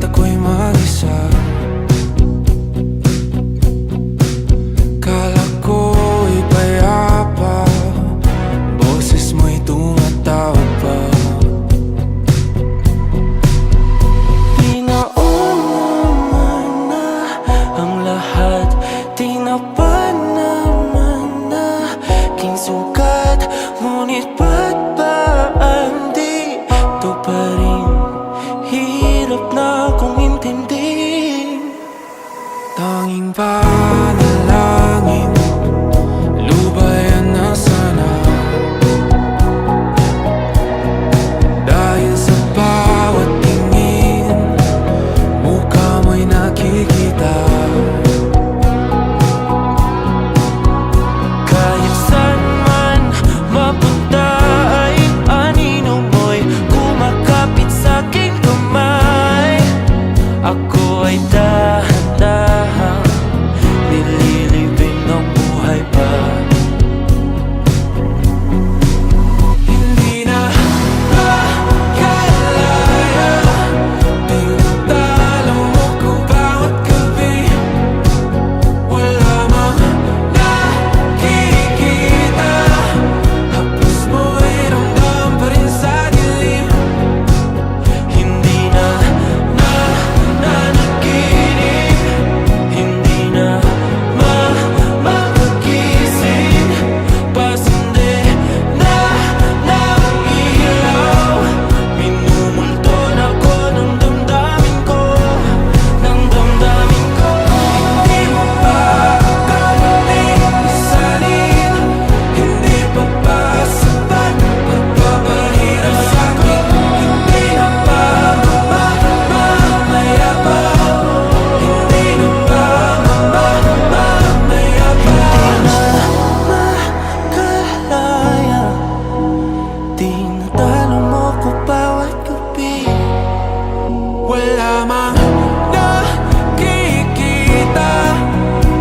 ako'y mag-isa. Kala ko'y payapa, boses mo'y tumatawag pa. Di naman na ang lahat, di na pa naman na aking sukat. Ngunit ba't ba di ito pa rin? Hirap na akong intindihin. Tanging panalangin, lubayan na sana. Dahil sa bawat tingin, mukha mo'y nakikita. Kahit saan man mapunta ay anino mo'y kumakapit sa'king kamay. Ako ay dahan-dahan nililibing ng buhay pa. Hindi na makalaya, tinatalo mo ko bawat gabi. Wala mang nakikita, haplos mo'y ramdam pa rin sa dilim. Hindi na nanaginip, hindi na makagising. Pasindi na ng ilaw, minumulton ako ng damdamin ko, ng damdamin ko. Hindi mo pa akalaing isalin, hindi pa ba sapat pagpapahirap sa'kin? Hindi na ba mamaya pa? Hindi na ba mamaya pa? Makalaya, tinatalo mo ko bawat gabi. Wala mang nakikita,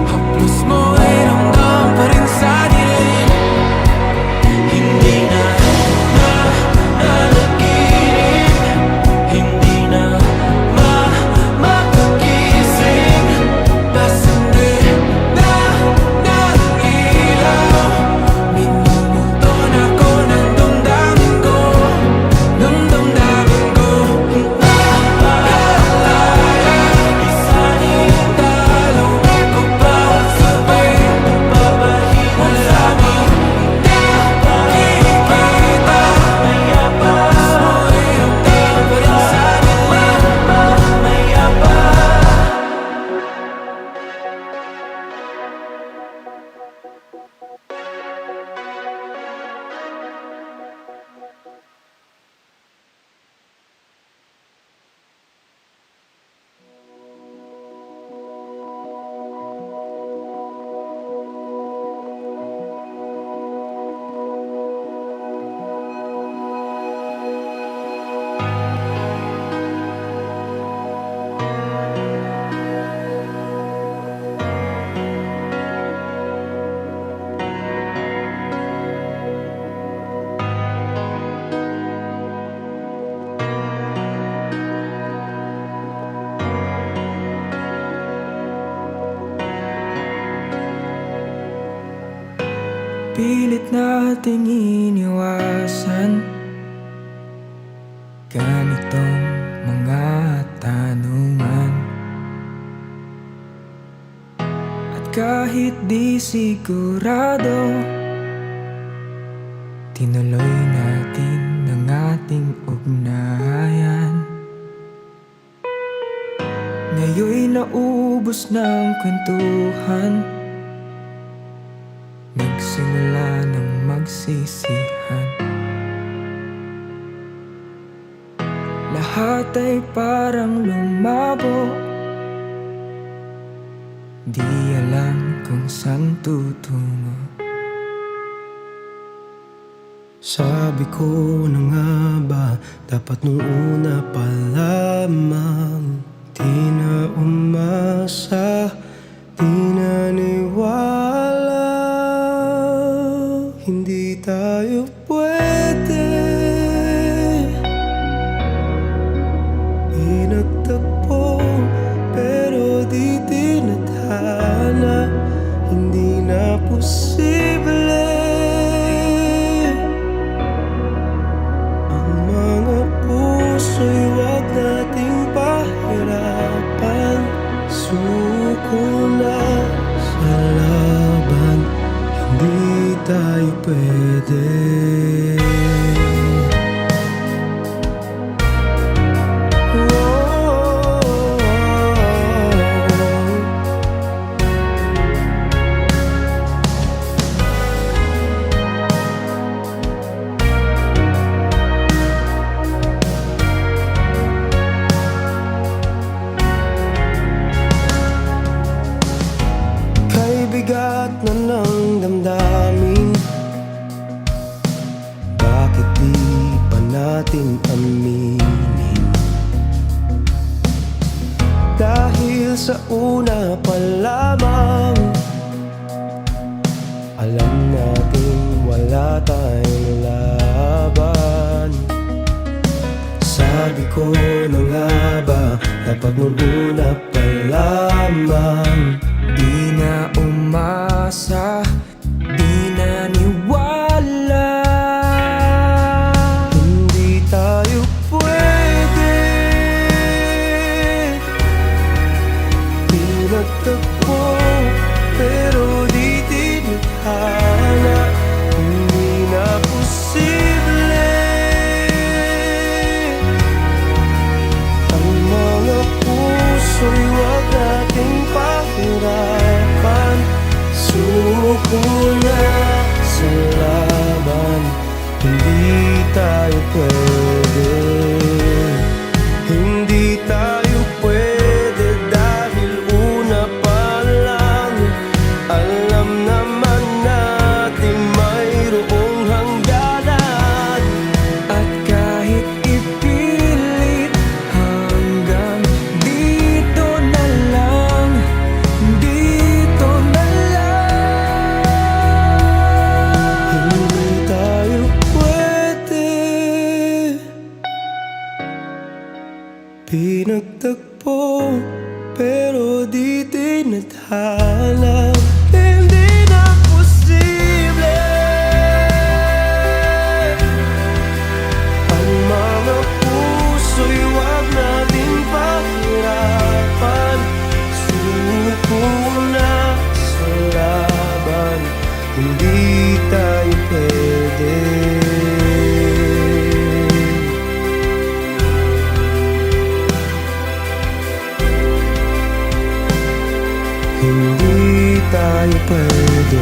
haplos mo'y ramdam pa rin sa dilim. Hindi na nanaginip, hindi na makagising. Pasindi na ng ilaw, minumulton ako ng damdamin ko, ng damdamin ko. Nakalaya, isanin talo ko bawat gabi. Wala mang nakikita, haplos mo'y ramdam pa rin sa dilim. Mamaya pa. Pilit nating iniwasan ganitong mga tanungan. At kahit di sigurado, tinuloy natin ang ating ugnayan. Ngayon'y naubos ng kwentuhan, nagsimula ng magsisihan. Lahat ay parang lumabo, di alam kung saan tutungo. Sabi ko na nga ba, dapat nung una pa lamang, di na umasa, di naniwala. Hindi tayo pwede, di na Pinagtagpo pero di tinadhana, hindi na posible. Ang mga puso'y wag nating pahirapan, suko na sa laban, hindi tayo pwede. Bigat na ng damdamin, bakit di pa natin aminin? Dahil sa una pa lamang, alam natin wala tayong laban. Sabi ko na nga ba, dapat nung una pa lamang, di na umasa, di naniwala. Hindi tayo pwede. Pinagtagpo pero di tinadhana, hindi na posible. Ang mga puso'y wag nating pahirapan, suko na sa laban, hindi tayo pwede. Hindi tayo pwede dahil una pa lang, alam naman natin mayroong hangganan. At kahit ipilit, hanggang dito na lang, dito na lang. Hindi tayo pwede. Pinagtagpo pero di tinadhana, hindi na posible. Ang mga puso'y wag nating pahirapan, suko na sa laban, hindi tayo pwede. Hindi tayo pwede.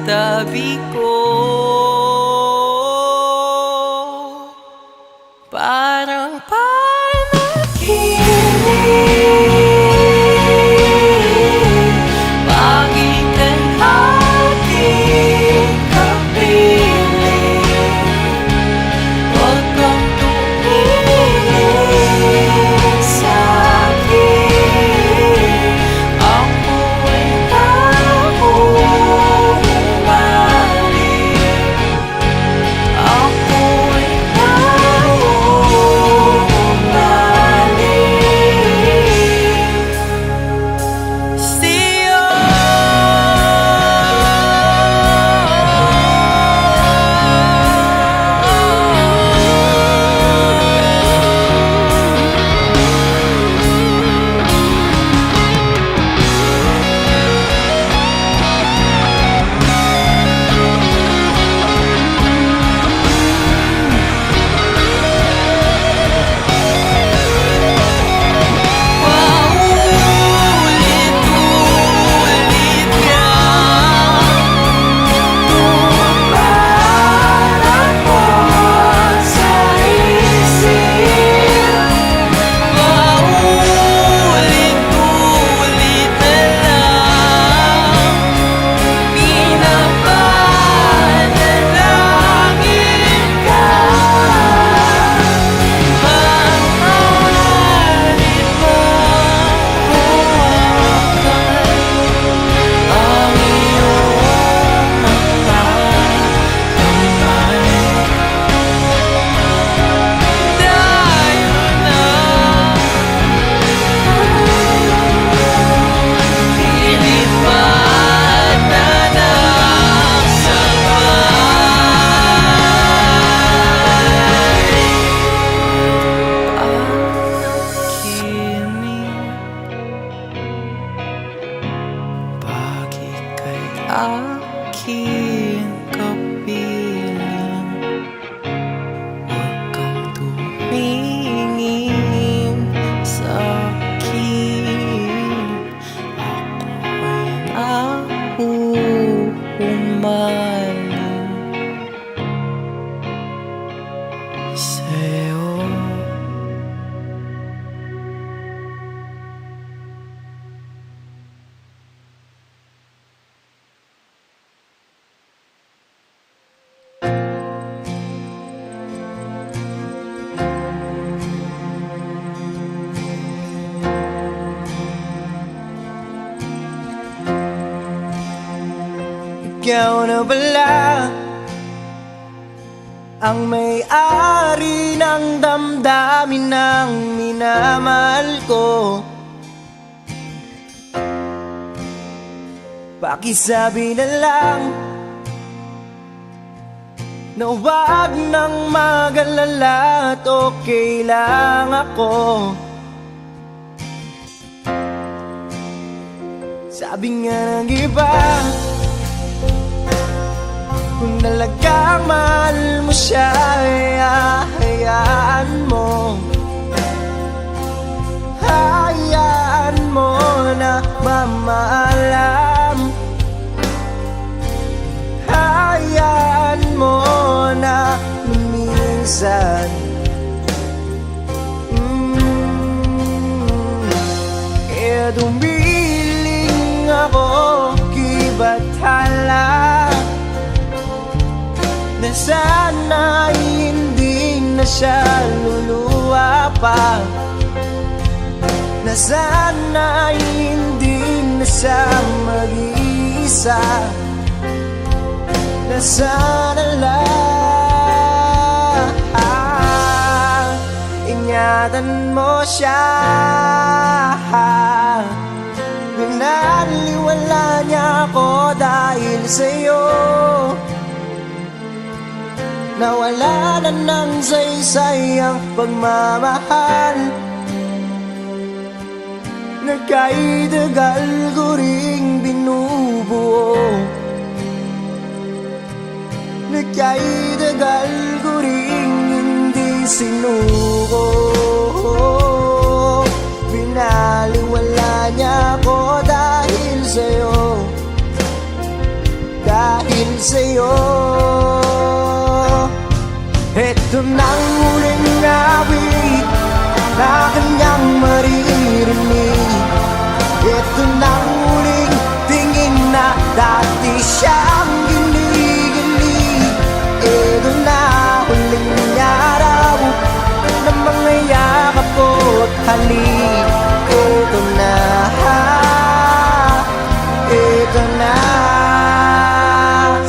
tabi ko. Parang panaginip, pag ika'y aking kapiling. Huwag kang tumingin sa'kin, ako ay taong umaling. Ako ay taong umaling sa'yo. Paulit-ulit ka, tumatakot sa isip. Paulit-ulit na lang, pinapanalangin ka. Maaaring mahawakan ang iyong mga kamay. Tayo na lilipad na ng sabay. Pag ika'y aking kapiling, huwag kang tumingin sa'kin, ako ay nahuhumaling sa'yo. Ikaw na pala ang may-ari ng damdamin ng minamahal ko. Pakisabi na lang na huwag nang mag-alala at okay lang ako. Sabi nga ng iba, kung talagang mahal mo siya, ay hayaan mo. Hayaan mo na mamaalam. Hayaan mo na lumisan. Kaya dumiling ako kay Bathala, na sana hindi na siya luluwa pa, na sana hindi na siya mag-iisa, na sana lang ingatan mo siya. Pinaliwala niya ako dahil sa'yo, nawala na ng saysay ang pagmamahal na kay dagal ko ring binubuo, na kay dagal ko ring hindi sinuko. Binaliwala niya ako dahil sa'yo, dahil sa'yo. Ito nang huling awit na kanyang maririnig. Ito nang huling tingin na dati siyang ginigilig. Ito na huling araw na mga yakap ko't halik. Ito na, ito na.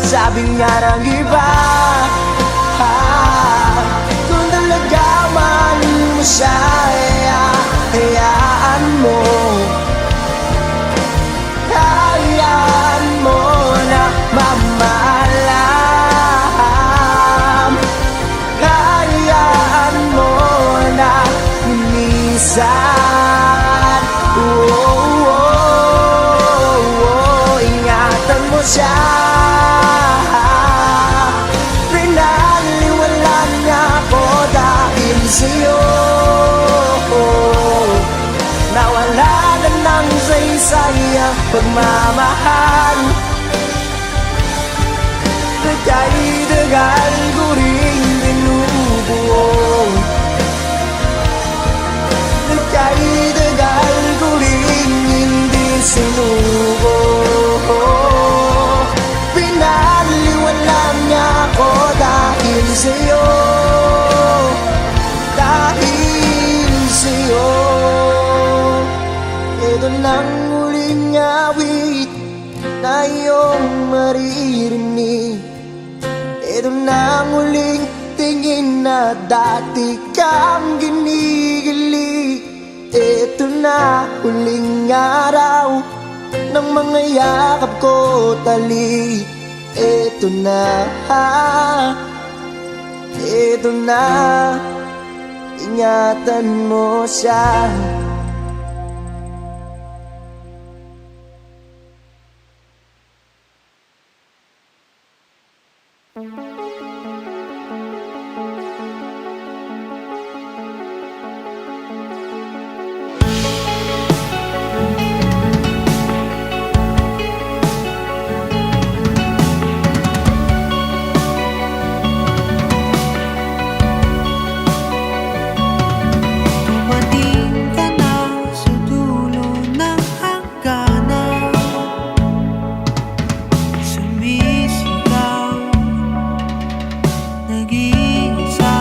Sabi nga ng iba, kung talaga mahal mo siya, hayaan mo. Hayaan mo na mamahalam. Hayaan mo na minsan. Ingatan mo siya. Pinaliwala niya ako dahil sa'yo. Nawala na ng saysay ang pagmamahal. Kaya'y tagal ko rin binubuo. Kaya'y tagal ko rin hindi sinuko. Pinaliwala niya ako dahil sa'yo. Dahil sa'yo. Ito nang huling awit na iyong maririnig. Ito nang huling tingin na dati kang ginigilig. Ito na huling araw ng mga yakap ko talik. Ito na, ito na. Ingatan mo siya. Dumating ka na sa dulo ng hangganan, sumisigaw, nag-iisa,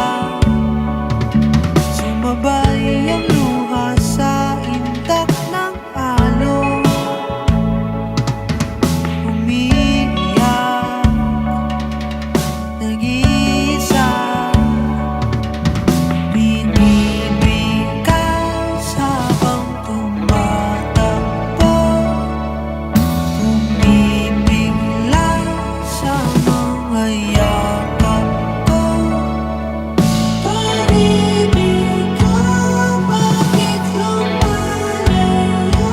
sumabay ang luha sa indak ng alon, umiiyak, nag-iisa, binibigkas habang tumatakbo, bumibigla sa mga yakap ko. Pag-ibig ko, bakit lumalayo?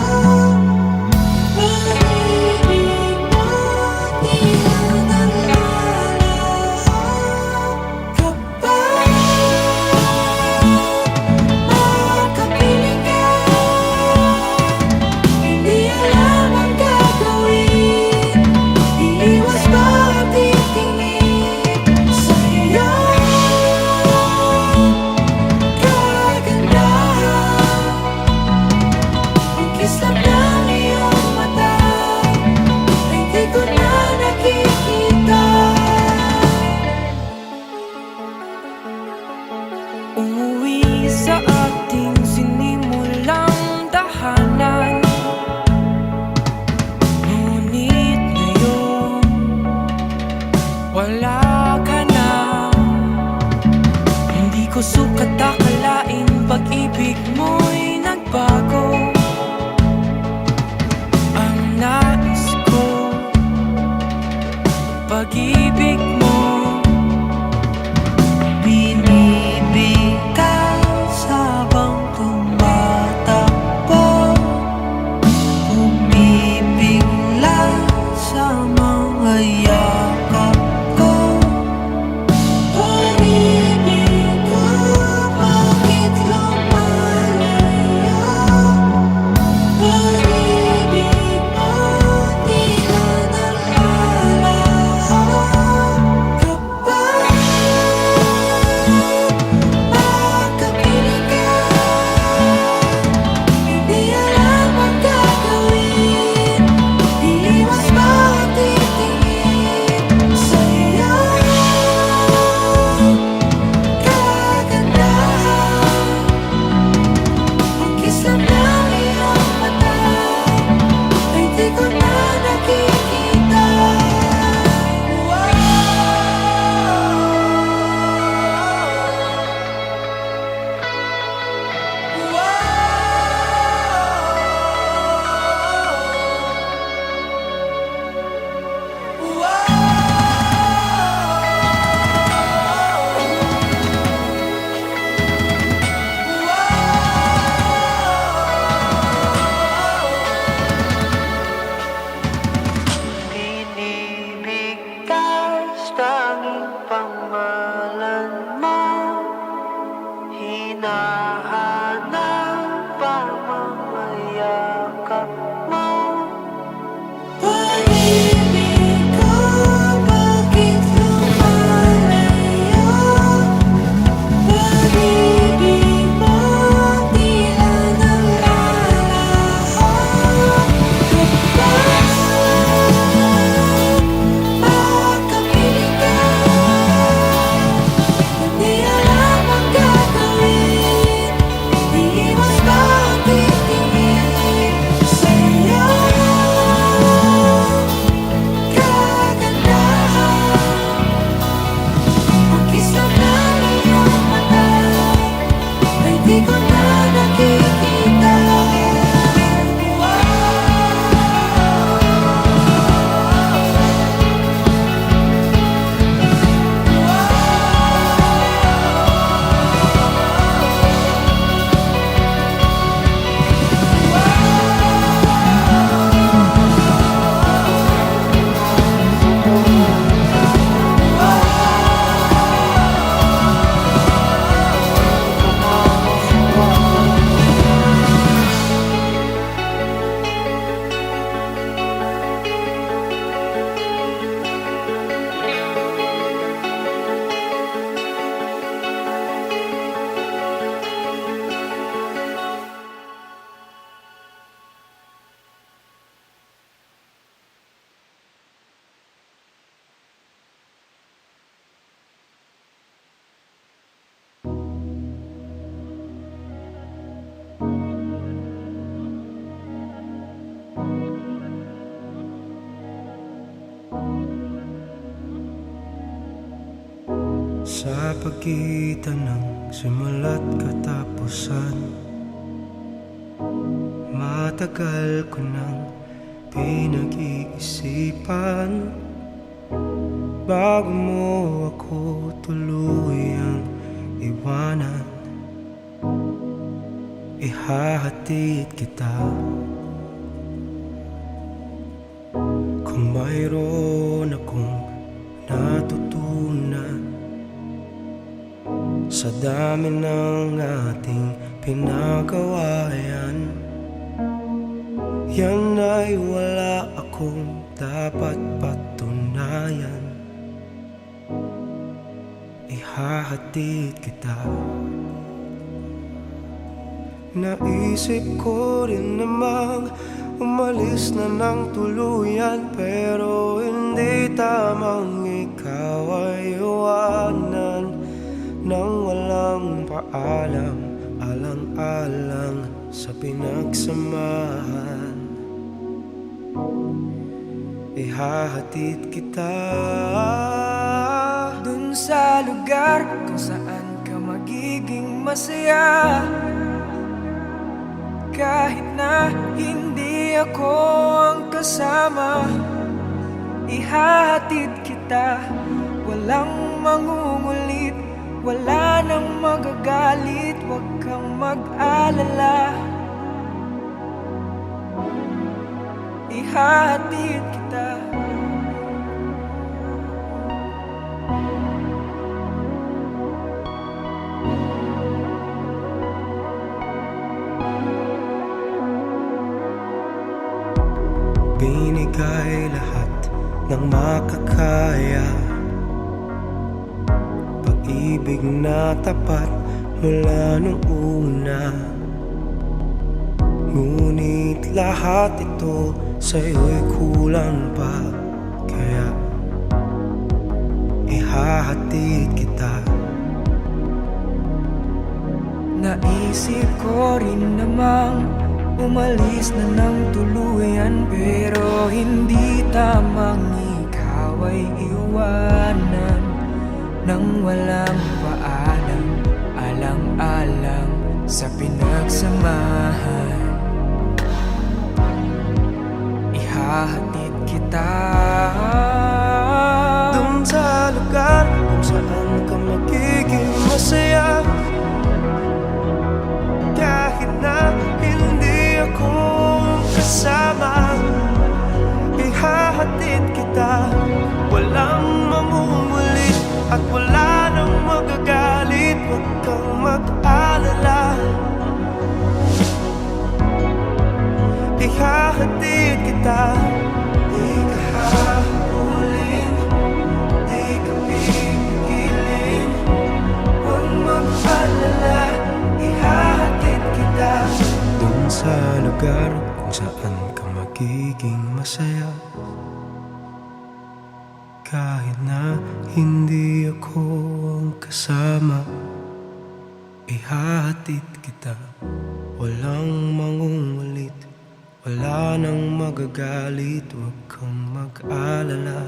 Pag-ibig mo, di na nalalaho. Kapag makapiling ka, hindi alam ang gagawin. Iiwas ba ang titingin sa iyong kagandahan? Ang kislap ng iyong mata ay di ko na nakikita. Umuwi sa ating sinimulang tahanan, ngunit ngayon wala ka na. Hindi ko sukat akalain pag-ibig mo'y nagbago. pagitan ng simula't katapusan, matagal ko nang pinag-iisipan bago mo ako tuluyang iwanan. Ihahatid kita kung mayroon akong natutunan sa dami ng ating pinagawayan. Yan ay wala akong dapat patunayan. Ihahatid kita. Naisip ko rin namang umalis na ng tuluyan, pero hindi tamang ikaw ay iwanan nang walang paalam, alang-alang sa pinagsamahan. Ihahatid kita dun sa lugar kung saan ka magiging masaya, kahit na hindi ako ang kasama. Ihahatid kita, walang mangungulit, wala nang magagalit, huwag kang mag-alala. Ihahatid kita. Binigay lahat ng makakaya, pag-ibig na tapat mula nung una. Ngunit lahat ito sa'yo'y kulang pa, kaya ihahatid kita. Naisip ko rin namang umalis na ng tuluyan, pero hindi tamang ikaw ay iwanan nang walang paalam, alang-alang sa pinagsamahan. Ihahatid kita Dun sa lugar kung saan ka magiging masaya, kahit na hindi ako kasama. Ihahatid kita, walang mamumulit at wala nang magagalit, huwag kang mag-alala. Ihahatid kita, di ka hahabulin, di ka pipigilin, huwag mag-alala. Ihahatid kita dun sa lugar kung saan ka magiging masaya, kahit na hindi ako ang kasama. Ihahatid kita, walang mangungulit, wala nang magagalit, huwag kang mag-alala.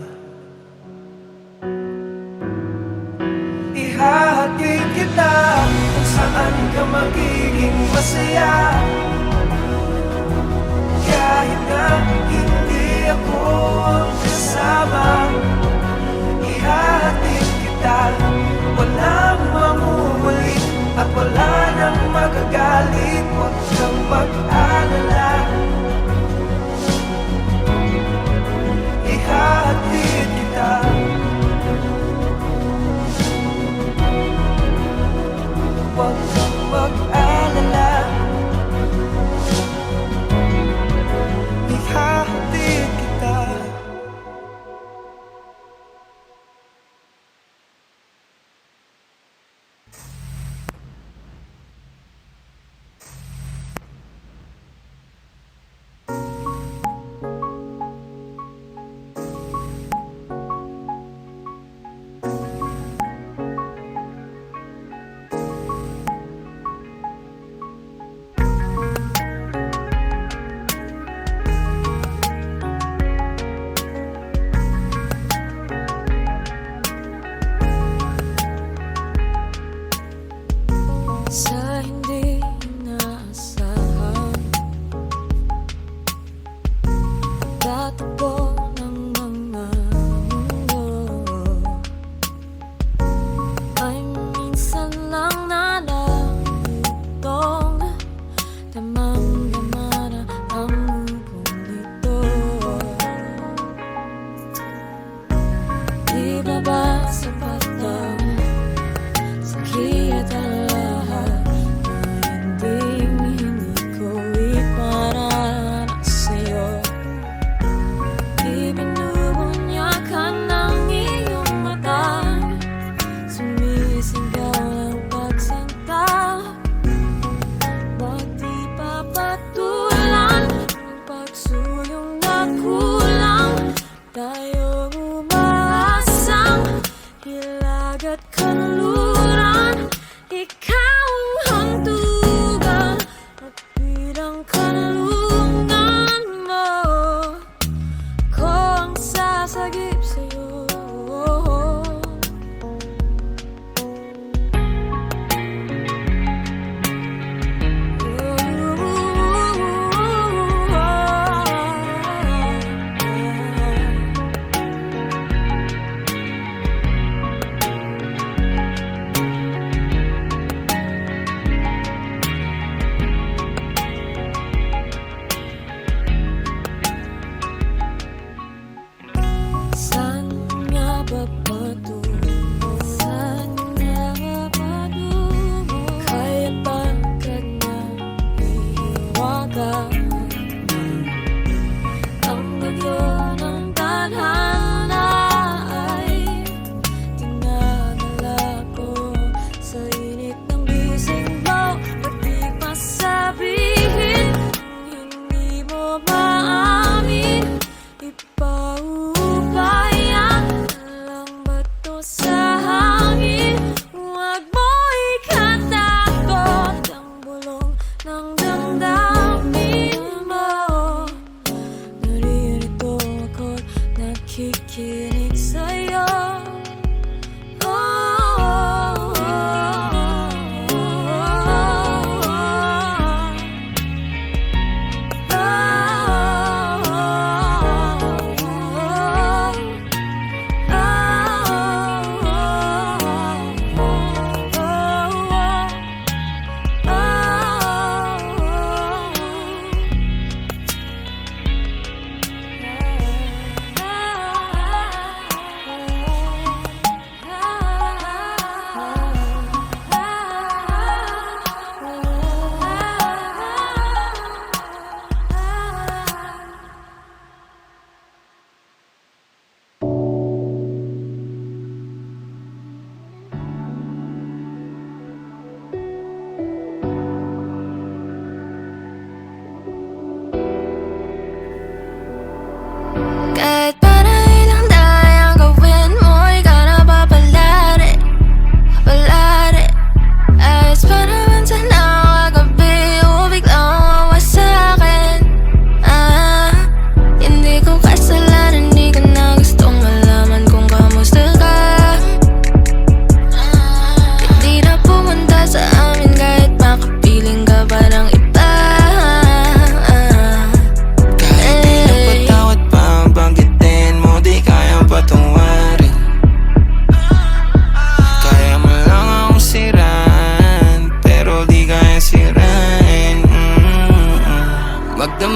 Ihahatid kita kung saan ka magiging masaya, kahit na hindi ako ang kasama. Ihahatid kita, walang mamumulit at wala nang magagalit, huwag kang mag-alala. Ihahatid kita. Huwag kang mag-alala.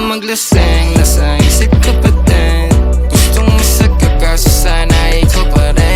maglaseng, nasa isip ka pa din. Gustong masaga kaso sana ikaw pa rin.